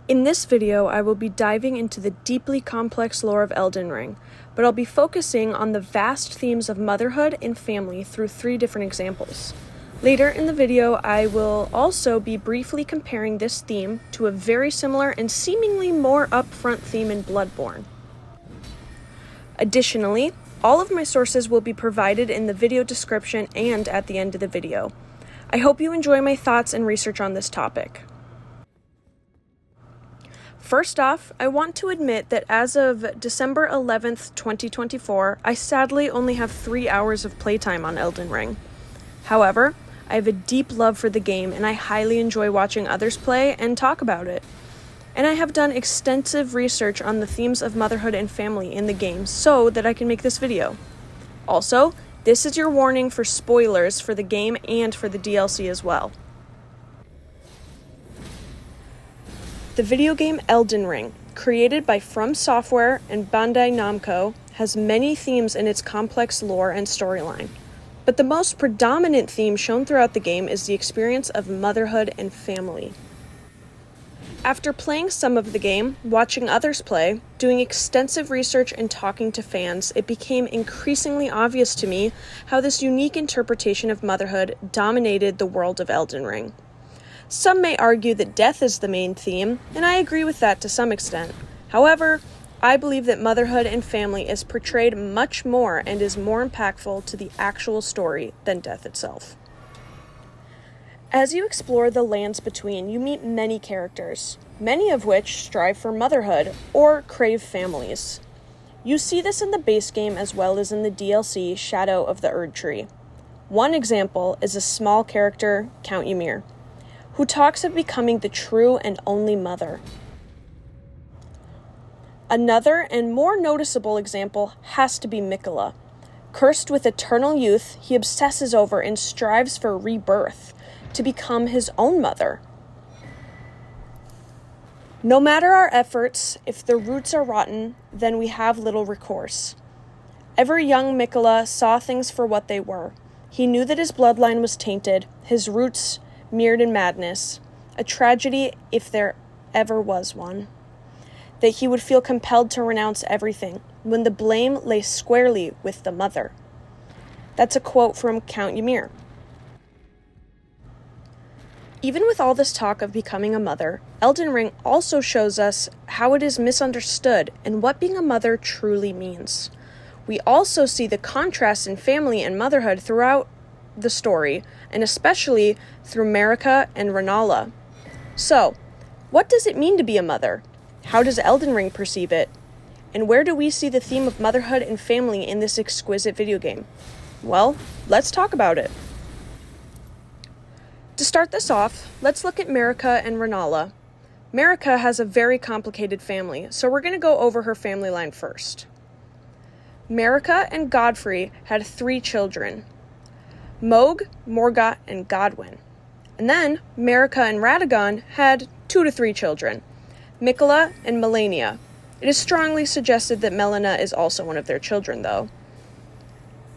In this video, I will be diving into the deeply complex lore of Elden Ring, but I'll be focusing on the vast themes of motherhood and family through 3 different examples. Later in the video, I will also be briefly comparing this theme to a very similar and seemingly more upfront theme in Bloodborne. Additionally, all of my sources will be provided in the video description and at the end of the video. I hope you enjoy my thoughts and research on this topic. First off, I want to admit that as of December 11th, 2024, I sadly only have 3 hours of playtime on Elden Ring. However, I have a deep love for the game and I highly enjoy watching others play and talk about it. And I have done extensive research on the themes of motherhood and family in the game so that I can make this video. Also, this is your warning for spoilers for the game and for the DLC as well. The video game Elden Ring, created by From Software and Bandai Namco, has many themes in its complex lore and storyline. But the most predominant theme shown throughout the game is the experience of motherhood and family. After playing some of the game, watching others play, doing extensive research and talking to fans, it became increasingly obvious to me how this unique interpretation of motherhood dominated the world of Elden Ring. Some may argue that death is the main theme, and I agree with that to some extent. However, I believe that motherhood and family is portrayed much more and is more impactful to the actual story than death itself. As you explore the lands between, you meet many characters, many of which strive for motherhood or crave families. You see this in the base game as well as in the DLC Shadow of the Erdtree. One example is a small character, Count Ymir, who talks of becoming the true and only mother. Another and more noticeable example has to be Miquella. Cursed with eternal youth, he obsesses over and strives for rebirth, to become his own mother. No matter our efforts, if the roots are rotten, then we have little recourse. Ever young Miquella saw things for what they were. He knew that his bloodline was tainted, his roots mirrored in madness, a tragedy if there ever was one, that he would feel compelled to renounce everything when the blame lay squarely with the mother. That's a quote from Count Ymir. Even with all this talk of becoming a mother, Elden Ring also shows us how it is misunderstood and what being a mother truly means. We also see the contrast in family and motherhood throughout the story, and especially through Marika and Rennala. So, what does it mean to be a mother? How does Elden Ring perceive it? And where do we see the theme of motherhood and family in this exquisite video game? Well, let's talk about it. To start this off, let's look at Marika and Rennala. Marika has a very complicated family, so we're going to go over her family line first. Marika and Godfrey had 3 children, Mohg, Morgott, and Godwyn. And then Marika and Radagon had 2 to 3 children, Miquella and Melania. It is strongly suggested that Melina is also one of their children, though.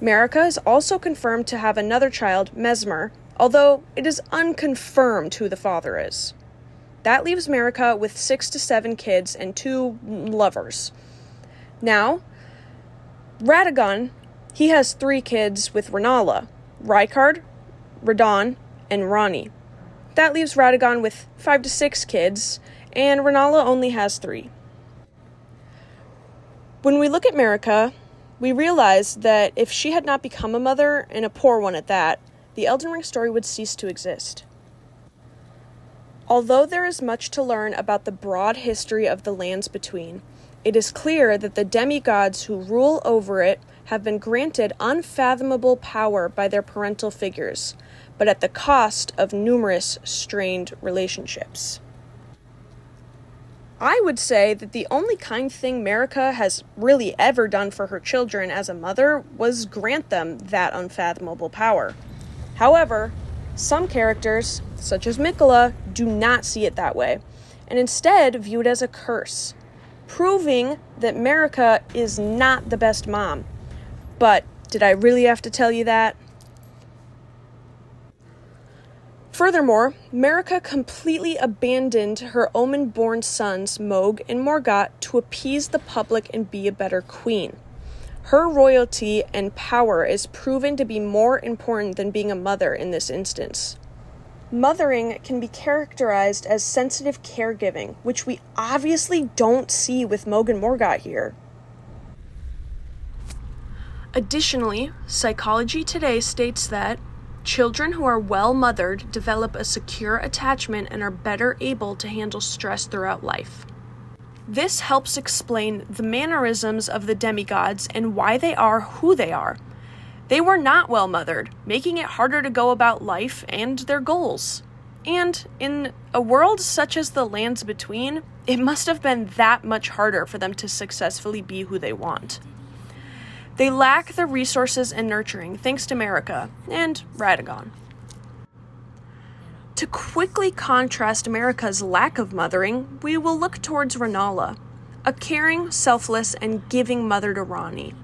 Marika is also confirmed to have another child, Mesmer, although it is unconfirmed who the father is. That leaves Marika with 6 to 7 kids and 2 lovers. Now, Radagon, he has 3 kids with Rennala, Rykard, Radon, and Ranni. That leaves Radagon with 5 to 6 kids, and Rennala only has 3. When we look at Marika, we realize that if she had not become a mother, and a poor one at that, the Elden Ring story would cease to exist. Although there is much to learn about the broad history of the lands between, it is clear that the demigods who rule over it have been granted unfathomable power by their parental figures, but at the cost of numerous strained relationships. I would say that the only kind thing Marika has really ever done for her children as a mother was grant them that unfathomable power. However, some characters, such as Miquella, do not see it that way, and instead view it as a curse, proving that Marika is not the best mom. But did I really have to tell you that? Furthermore, Marika completely abandoned her Omen-born sons, Mohg and Morgott, to appease the public and be a better queen. Her royalty and power is proven to be more important than being a mother in this instance. Mothering can be characterized as sensitive caregiving, which we obviously don't see with Mohg and Morgott here. Additionally, Psychology Today states that children who are well mothered develop a secure attachment and are better able to handle stress throughout life. This helps explain the mannerisms of the demigods and why they are who they are. They were not well mothered, making it harder to go about life and their goals. And in a world such as the Lands Between, it must have been that much harder for them to successfully be who they want. They lack the resources and nurturing thanks to Marika and Radagon. To quickly contrast Marika's lack of mothering, we will look towards Rennala, a caring, selfless, and giving mother to Ranni.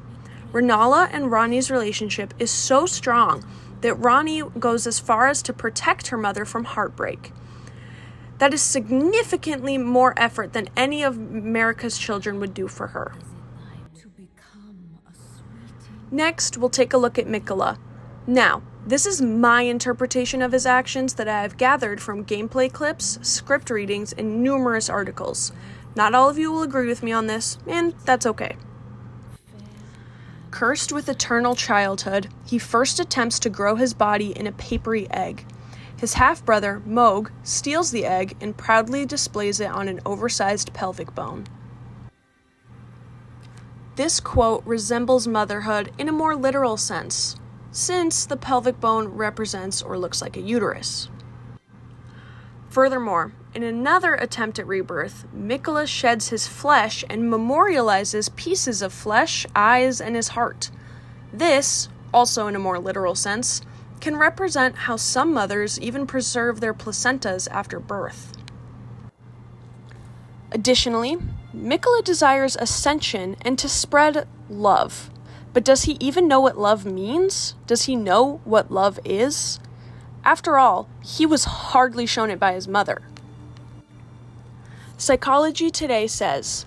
Rennala and Ranni's relationship is so strong that Ranni goes as far as to protect her mother from heartbreak. That is significantly more effort than any of Marika's children would do for her. Next, we'll take a look at Miquella. Now, this is my interpretation of his actions that I have gathered from gameplay clips, script readings, and numerous articles. Not all of you will agree with me on this, and that's okay. Cursed with eternal childhood, he first attempts to grow his body in a papery egg. His half-brother, Mohg, steals the egg and proudly displays it on an oversized pelvic bone. This quote resembles motherhood in a more literal sense, since the pelvic bone represents or looks like a uterus. Furthermore, in another attempt at rebirth, Miquella sheds his flesh and memorializes pieces of flesh, eyes, and his heart. This, also in a more literal sense, can represent how some mothers even preserve their placentas after birth. Additionally, Miquella desires ascension and to spread love. But does he even know what love means? Does he know what love is? After all, he was hardly shown it by his mother. Psychology Today says,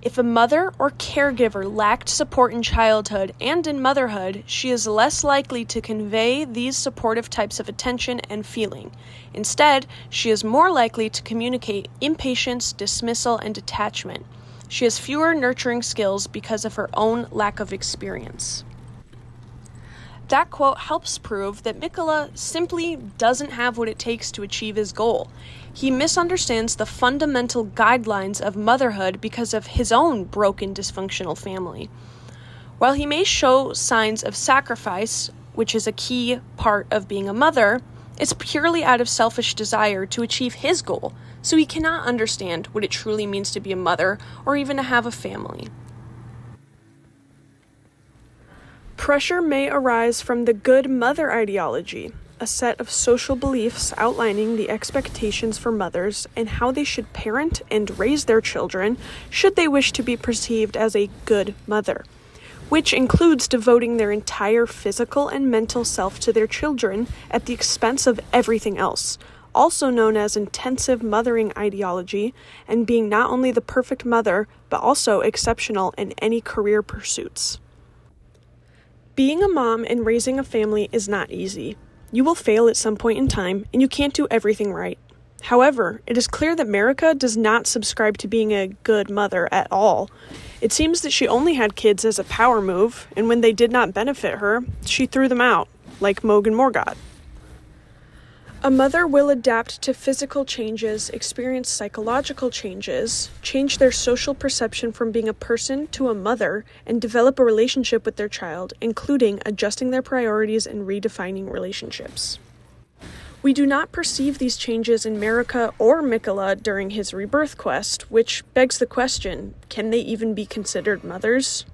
if a mother or caregiver lacked support in childhood and in motherhood, she is less likely to convey these supportive types of attention and feeling. Instead, she is more likely to communicate impatience, dismissal, and detachment. She has fewer nurturing skills because of her own lack of experience. That quote helps prove that Miquella simply doesn't have what it takes to achieve his goal. He misunderstands the fundamental guidelines of motherhood because of his own broken, dysfunctional family. While he may show signs of sacrifice, which is a key part of being a mother, it's purely out of selfish desire to achieve his goal, so he cannot understand what it truly means to be a mother or even to have a family. Pressure may arise from the good mother ideology, a set of social beliefs outlining the expectations for mothers and how they should parent and raise their children should they wish to be perceived as a good mother, which includes devoting their entire physical and mental self to their children at the expense of everything else, also known as intensive mothering ideology, and being not only the perfect mother, but also exceptional in any career pursuits. Being a mom and raising a family is not easy. You will fail at some point in time, and you can't do everything right. However, it is clear that Marika does not subscribe to being a good mother at all. It seems that she only had kids as a power move, and when they did not benefit her, she threw them out, like Mohg and Morgott. A mother will adapt to physical changes, experience psychological changes, change their social perception from being a person to a mother, and develop a relationship with their child, including adjusting their priorities and redefining relationships. We do not perceive these changes in Marika or Miquella during his rebirth quest, which begs the question, can they even be considered mothers?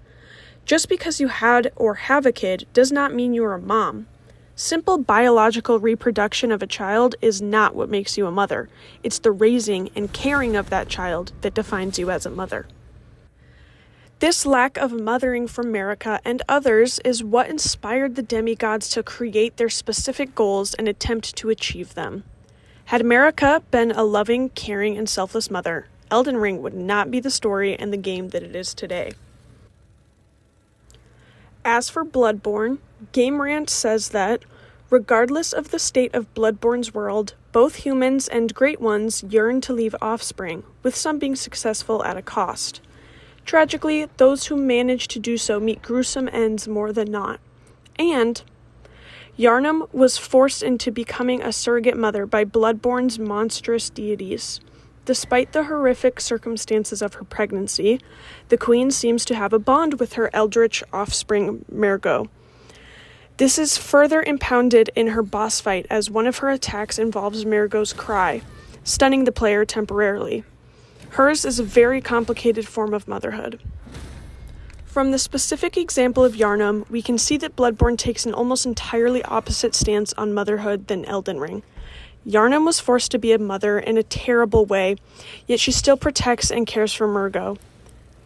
Just because you had or have a kid does not mean you are a mom. Simple biological reproduction of a child is not what makes you a mother. It's the raising and caring of that child that defines you as a mother. This lack of mothering from Marika and others is what inspired the demigods to create their specific goals and attempt to achieve them. Had Marika been a loving, caring, and selfless mother, Elden Ring would not be the story and the game that it is today. As for Bloodborne, Game Rant says that, regardless of the state of Bloodborne's world, both humans and great ones yearn to leave offspring, with some being successful at a cost. Tragically, those who manage to do so meet gruesome ends more than not. And Yharnam was forced into becoming a surrogate mother by Bloodborne's monstrous deities. Despite the horrific circumstances of her pregnancy, the queen seems to have a bond with her eldritch offspring, Mergo. This is further impounded in her boss fight as one of her attacks involves Mergo's cry, stunning the player temporarily. Hers is a very complicated form of motherhood. From the specific example of Yharnam, we can see that Bloodborne takes an almost entirely opposite stance on motherhood than Elden Ring. Yharnam was forced to be a mother in a terrible way, yet she still protects and cares for Mergo.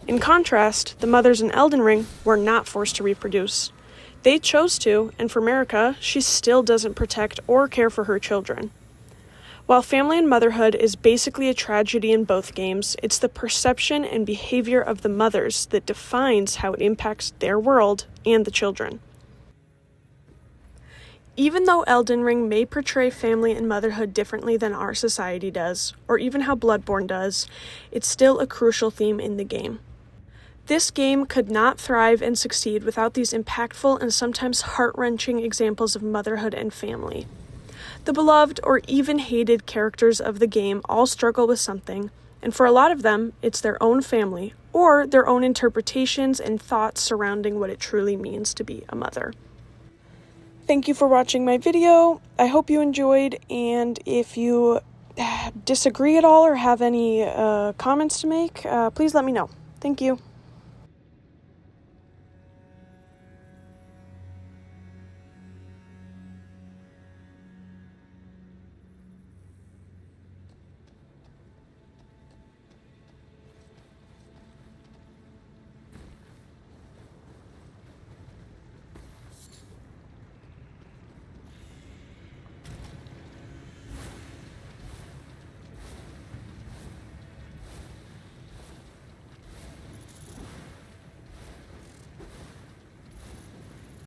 In contrast, the mothers in Elden Ring were not forced to reproduce. They chose to, and for Marika, she still doesn't protect or care for her children. While family and motherhood is basically a tragedy in both games, it's the perception and behavior of the mothers that defines how it impacts their world and the children. Even though Elden Ring may portray family and motherhood differently than our society does, or even how Bloodborne does, it's still a crucial theme in the game. This game could not thrive and succeed without these impactful and sometimes heart-wrenching examples of motherhood and family. The beloved or even hated characters of the game all struggle with something, and for a lot of them, it's their own family, or their own interpretations and thoughts surrounding what it truly means to be a mother. Thank you for watching my video. I hope you enjoyed, and if you disagree at all or have any comments to make, please let me know. Thank you.